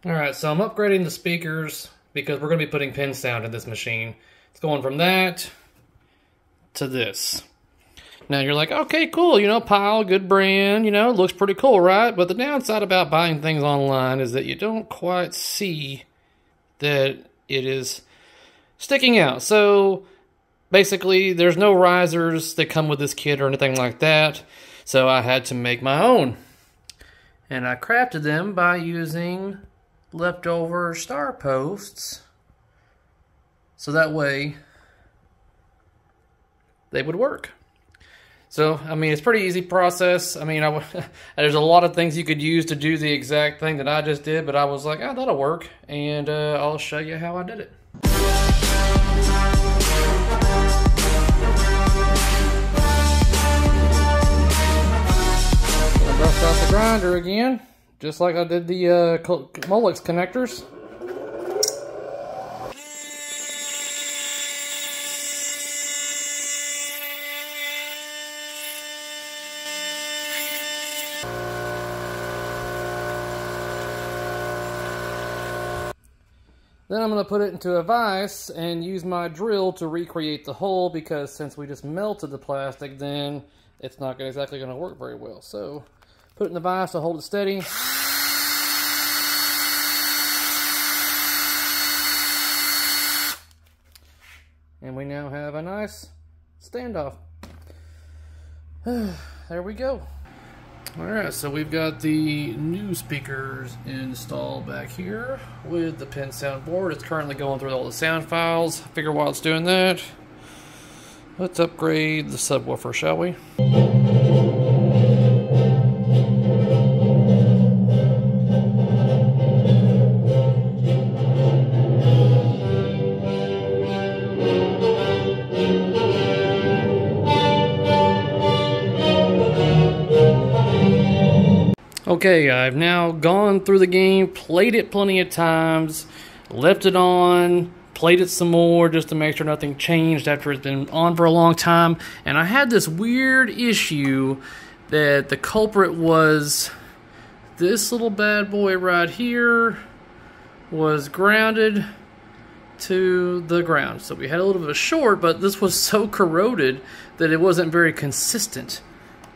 Alright, so I'm upgrading the speakers because we're going to be putting pin sound in this machine. It's going from that to this. Now you're like, okay, cool, you know, Pile, good brand, you know, looks pretty cool, right? But the downside about buying things online is that you don't quite see that it is sticking out. So basically, there's no risers that come with this kit or anything like that. So I had to make my own. And I crafted them by using leftover star posts. So that way, they would work. So, I mean, it's a pretty easy process. I mean, there's a lot of things you could use to do the exact thing that I just did, but I was like, oh, that'll work. And I'll show you how I did it. I brushed out the grinder again, just like I did the Molex connectors. Then I'm going to put it into a vise and use my drill to recreate the hole, because since we just melted the plastic, then it's not exactly going to work very well. So put it in the vise to hold it steady. And we now have a nice standoff. There we go. Alright, so we've got the new speakers installed back here with the pin sound board. It's currently going through all the sound files. Figure while it's doing that, let's upgrade the subwoofer, shall we? Okay, I've now gone through the game, played it plenty of times, left it on, played it some more just to make sure nothing changed after it's been on for a long time. And I had this weird issue that the culprit was this little bad boy right here was grounded to the ground. So we had a little bit of a short, but this was so corroded that it wasn't very consistent.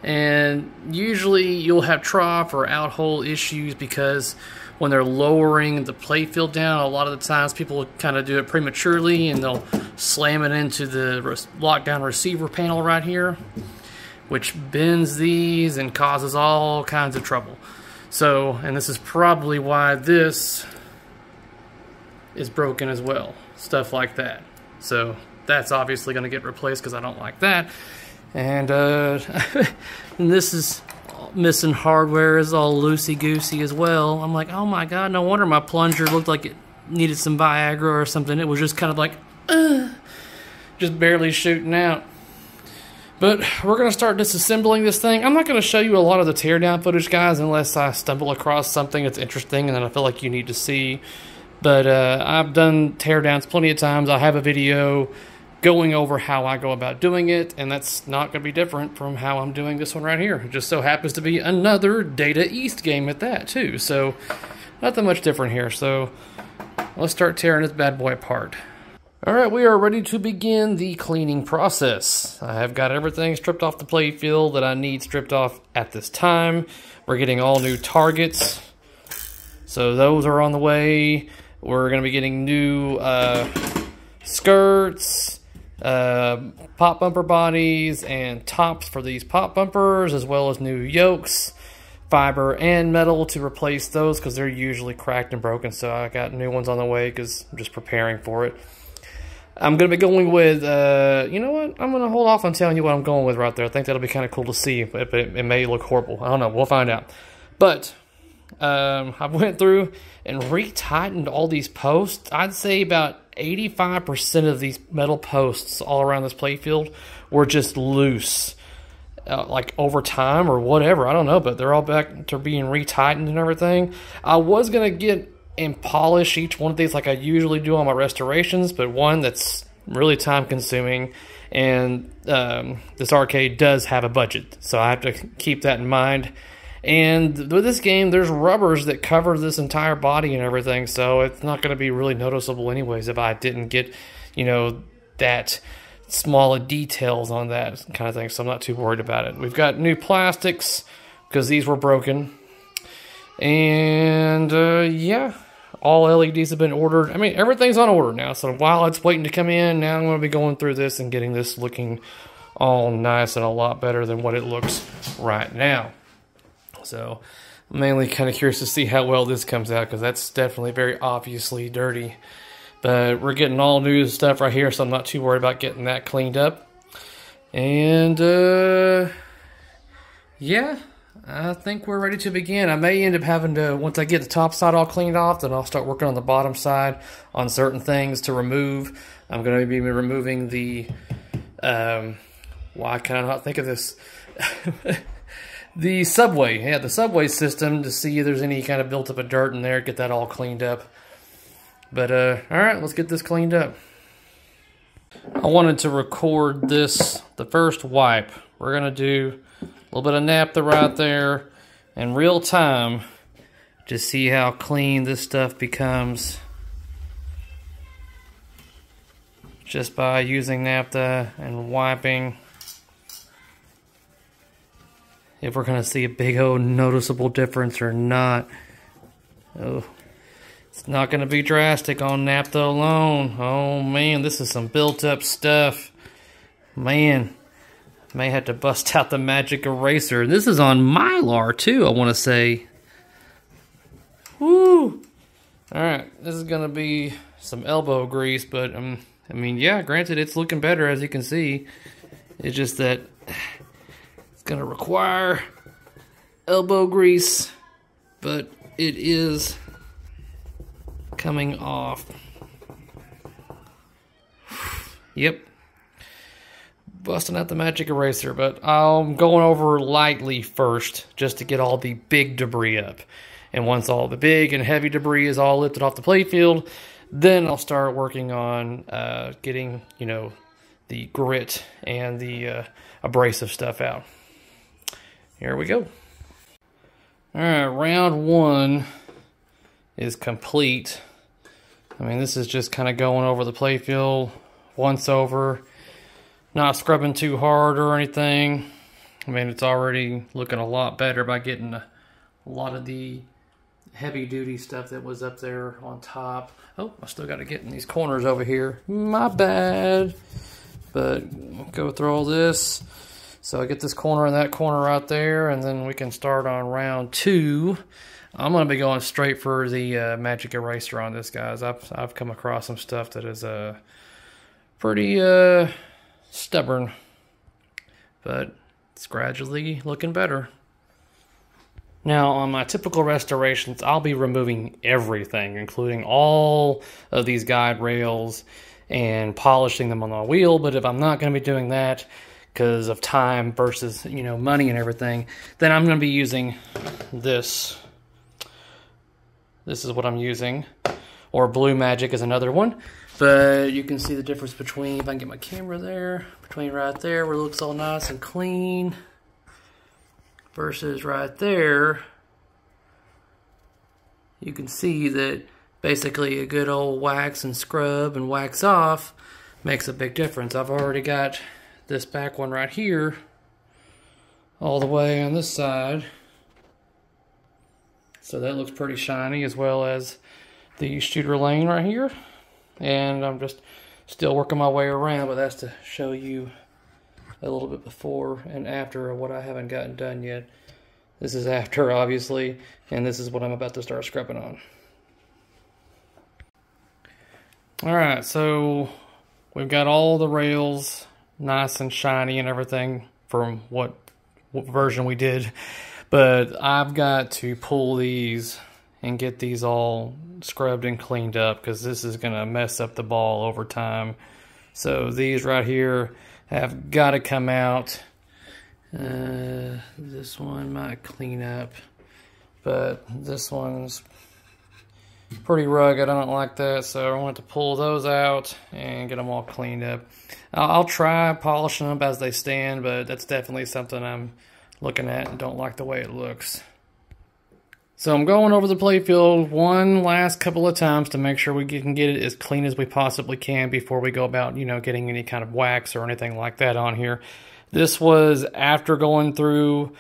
And usually you'll have trough or out hole issues because when they're lowering the playfield down, a lot of the times people kind of do it prematurely and they'll slam it into the lockdown receiver panel right here, which bends these and causes all kinds of trouble. So, and this is probably why this is broken as well, stuff like that. So that's obviously going to get replaced because I don't like that. And, and this is missing hardware, is all loosey-goosey as well. I'm like, oh my god, no wonder my plunger looked like it needed some Viagra or something. It was just kind of like, just barely shooting out. But we're going to start disassembling this thing. I'm not going to show you a lot of the teardown footage, guys, unless I stumble across something that's interesting and then I feel like you need to see. But I've done teardowns plenty of times. I have a video going over how I go about doing it, and that's not going to be different from how I'm doing this one right here. It just so happens to be another Data East game at that, too. So, nothing much different here. So, let's start tearing this bad boy apart. Alright, we are ready to begin the cleaning process. I have got everything stripped off the playfield that I need stripped off at this time. We're getting all new targets, so those are on the way. We're going to be getting new skirts, pop bumper bodies and tops for these pop bumpers, as well as new yokes, fiber and metal to replace those because they're usually cracked and broken. So I got new ones on the way because I'm just preparing for it. I'm going to be going with, you know what, I'm going to hold off on telling you what I'm going with right there. I think that'll be kind of cool to see, but it may look horrible. I don't know, we'll find out. But I went through and retightened all these posts. I'd say about 85% of these metal posts all around this playfield were just loose, like over time or whatever, I don't know, but they're all back to being retightened and everything. I was going to get and polish each one of these like I usually do on my restorations, but one, that's really time consuming, and this arcade does have a budget, so I have to keep that in mind. And with this game, there's rubbers that cover this entire body and everything, so it's not going to be really noticeable anyways if I didn't get, you know, that small details on that kind of thing, so I'm not too worried about it. We've got new plastics because these were broken. And, yeah, all LEDs have been ordered. I mean, everything's on order now, so while it's waiting to come in, now I'm going to be going through this and getting this looking all nice and a lot better than what it looks right now. So, I'm mainly kind of curious to see how well this comes out, because that's definitely very obviously dirty. But we're getting all new stuff right here, so I'm not too worried about getting that cleaned up. And, yeah, I think we're ready to begin. I may end up having to, once I get the top side all cleaned off, then I'll start working on the bottom side on certain things to remove. I'm going to be removing the, why can I not think of this? The subway. Yeah, the subway system, to see if there's any kind of built-up of dirt in there, get that all cleaned up. But, alright, let's get this cleaned up. I wanted to record this, the first wipe. We're going to do a little bit of naphtha right there in real time to see how clean this stuff becomes just by using naphtha and wiping. If we're going to see a big old noticeable difference or not. Oh, it's not going to be drastic on naphtha alone. Oh man, this is some built up stuff. Man, may have to bust out the magic eraser. This is on Mylar too, I want to say. Woo! Alright, this is going to be some elbow grease, but I mean, yeah, granted, it's looking better as you can see. It's just that it's going to require elbow grease, but it is coming off. Yep. Busting out the magic eraser, but I'm going over lightly first just to get all the big debris up. And once all the big and heavy debris is all lifted off the playfield, then I'll start working on getting, you know, the grit and the abrasive stuff out. Here we go. Alright, round one is complete. I mean, this is just kind of going over the playfield once over, not scrubbing too hard or anything. I mean, it's already looking a lot better by getting a lot of the heavy duty stuff that was up there on top. Oh, I still got to get in these corners over here. My bad. But we'll go through all this. So I get this corner and that corner right there, and then we can start on round two. I'm going to be going straight for the magic eraser on this, guys. I've come across some stuff that is pretty stubborn, but it's gradually looking better. Now, on my typical restorations, I'll be removing everything, including all of these guide rails and polishing them on the wheel. But if I'm not going to be doing that because of time versus, you know, money and everything, then I'm going to be using this. This is what I'm using. Or Blue Magic is another one. But you can see the difference between, if I can get my camera there, between right there where it looks all nice and clean versus right there. You can see that basically a good old wax and scrub and wax off makes a big difference. I've already got this back one right here all the way on this side, so that looks pretty shiny, as well as the shooter lane right here. And I'm just still working my way around, but that's to show you a little bit before and after of what I haven't gotten done yet. This is after, obviously, and this is what I'm about to start scrubbing on. Alright, so we've got all the rails nice and shiny and everything from what version we did, but I've got to pull these and get these all scrubbed and cleaned up, because this is going to mess up the ball over time. So these right here have got to come out. This one might clean up, but this one's pretty rugged. I don't like that, so I want to pull those out and get them all cleaned up. I'll try polishing them as they stand, but that's definitely something I'm looking at and don't like the way it looks. So I'm going over the playfield one last couple of times to make sure we can get it as clean as we possibly can before we go about, getting any kind of wax or anything like that on here. This was after going through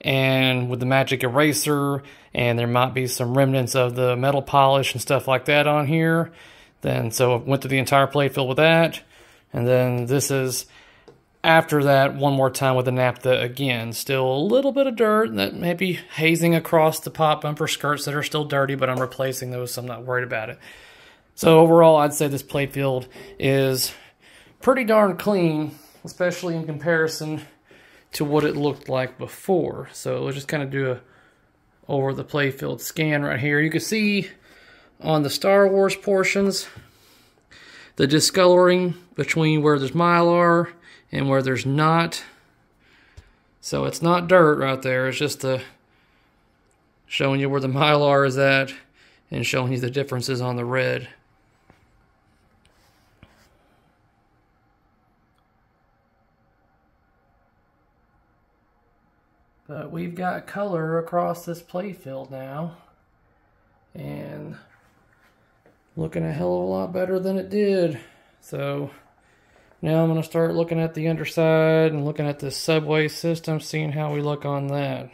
and with the magic eraser, and there might be some remnants of the metal polish and stuff like that on here. So I went through the entire playfield with that. And then this is after that one more time with the naphtha again. Still a little bit of dirt that may be hazing across the pop bumper skirts that are still dirty, but I'm replacing those, so I'm not worried about it. So overall, I'd say this playfield is pretty darn clean, especially in comparison to what it looked like before. So let's just kind of do a over the playfield scan right here. You can see on the Star Wars portions the discoloring between where there's mylar and where there's not. So it's not dirt right there, it's just showing you where the mylar is at and showing you the differences on the red. But we've got color across this playfield now, and looking a hell of a lot better than it did. So now I'm going to start looking at the underside and looking at the subway system, seeing how we look on that.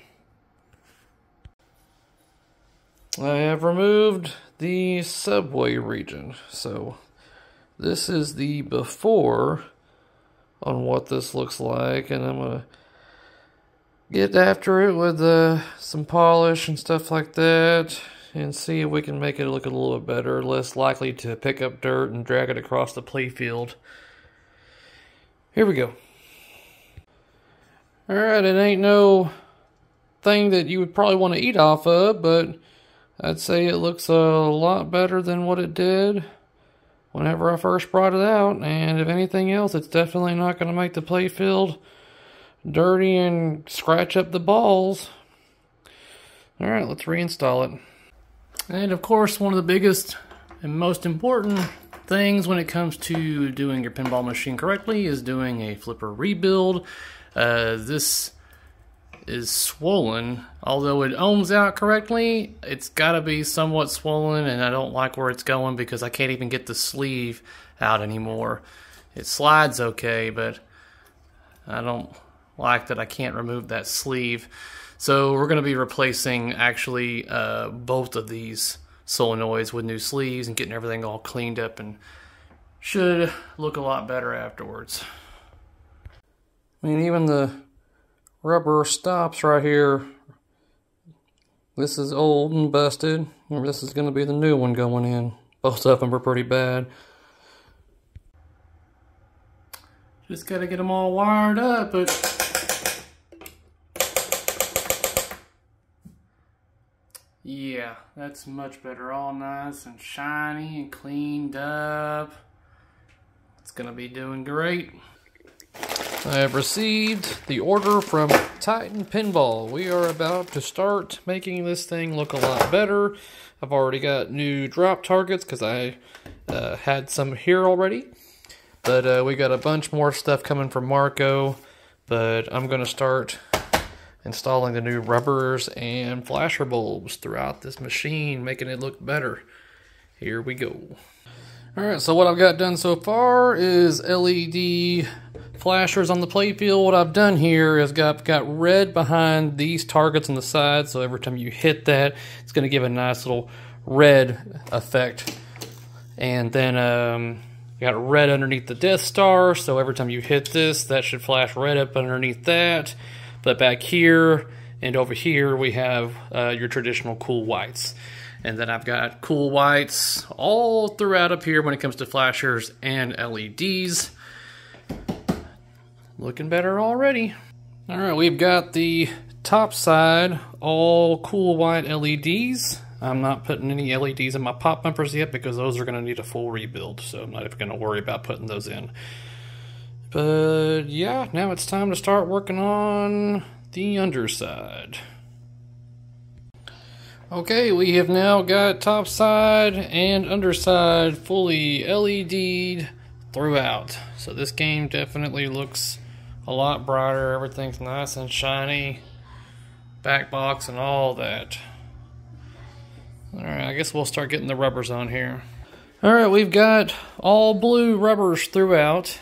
I have removed the subway region. So this is the before on what this looks like, and I'm going to get after it with some polish and stuff like that and see if we can make it look a little bit better, less likely to pick up dirt and drag it across the playfield. Here we go. Alright, it ain't no thing that you would probably want to eat off of, but I'd say it looks a lot better than what it did whenever I first brought it out, and if anything else, it's definitely not going to make the playfield dirty and scratch up the balls. Alright, let's reinstall it. And of course, one of the biggest and most important things when it comes to doing your pinball machine correctly is doing a flipper rebuild. This is swollen. Although it ohms out correctly, it's got to be somewhat swollen, and I don't like where it's going because I can't even get the sleeve out anymore. It slides okay, but I don't like that I can't remove that sleeve. So we're going to be replacing actually both of these solenoids with new sleeves and getting everything all cleaned up, and should look a lot better afterwards. I mean, even the rubber stops right here, this is old and busted. This is going to be the new one going in. Both of them are pretty bad. Just got to get them all wired up, but yeah, that's much better. All nice and shiny and cleaned up. It's going to be doing great. I have received the order from Titan Pinball. We are about to start making this thing look a lot better. I've already got new drop targets because I had some here already. But we got a bunch more stuff coming from Marco. But I'm going to start installing the new rubbers and flasher bulbs throughout this machine, making it look better. Here we go. Alright, so what I've got done so far is LED flashers on the playfield. What I've done here is got red behind these targets on the side, so every time you hit that, it's going to give a nice little red effect. And then got red underneath the Death Star, so every time you hit this, that should flash red up underneath that. But back here and over here, we have your traditional cool whites. And then I've got cool whites all throughout up here when it comes to flashers and LEDs. Looking better already. All right, we've got the top side all cool white LEDs. I'm not putting any LEDs in my pop bumpers yet because those are going to need a full rebuild. So I'm not even going to worry about putting those in. But yeah, now it's time to start working on the underside. Okay, we have now got top side and underside fully LED'd throughout. So this game definitely looks a lot brighter. Everything's nice and shiny. Back box and all that. Alright, I guess we'll start getting the rubbers on here. Alright, we've got all blue rubbers throughout.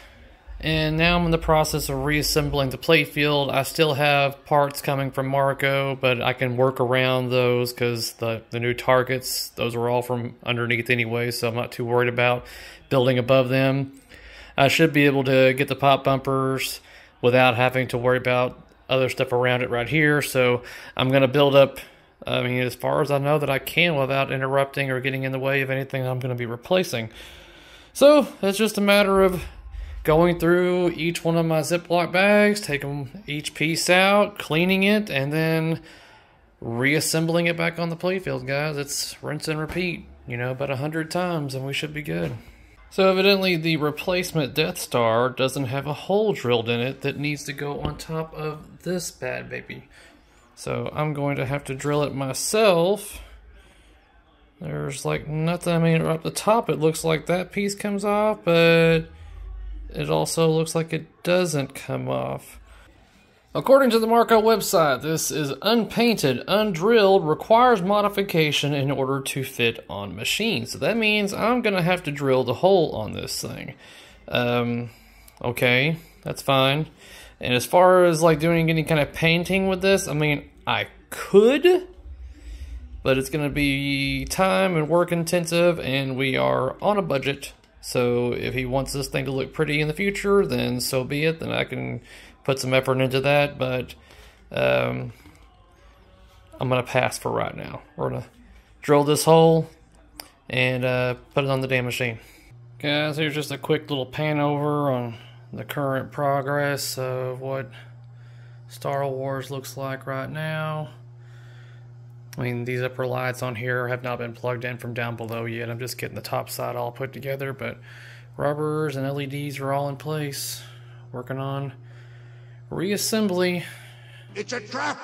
And now I'm in the process of reassembling the playfield. I still have parts coming from Marco, but I can work around those because the new targets, those are all from underneath anyway, so I'm not too worried about building above them. I should be able to get the pop bumpers without having to worry about other stuff around it right here. So I'm going to build up, I mean, as far as I know that I can without interrupting or getting in the way of anything I'm going to be replacing. So it's just a matter of going through each one of my Ziploc bags, taking each piece out, cleaning it, and then reassembling it back on the playfield, guys. It's rinse and repeat, you know, about 100 times, and we should be good. So evidently the replacement Death Star doesn't have a hole drilled in it that needs to go on top of this bad baby. So I'm going to have to drill it myself. There's like nothing, I mean, up the top it looks like that piece comes off, but it also looks like it doesn't come off. According to the Marco website, this is unpainted, undrilled, requires modification in order to fit on machines. So that means I'm going to have to drill the hole on this thing. Okay, that's fine. And as far as like doing any kind of painting with this, I mean, I could, but it's going to be time and work intensive, and we are on a budget. So if he wants this thing to look pretty in the future, then so be it. Then I can put some effort into that. But I'm going to pass for right now. We're going to drill this hole and put it on the damn machine. Guys, here's just a quick little pan over on the current progress of what Star Wars looks like right now. I mean, these upper lights on here have not been plugged in from down below yet. I'm just getting the top side all put together, but rubbers and LEDs are all in place. Working on reassembly. It's a trap!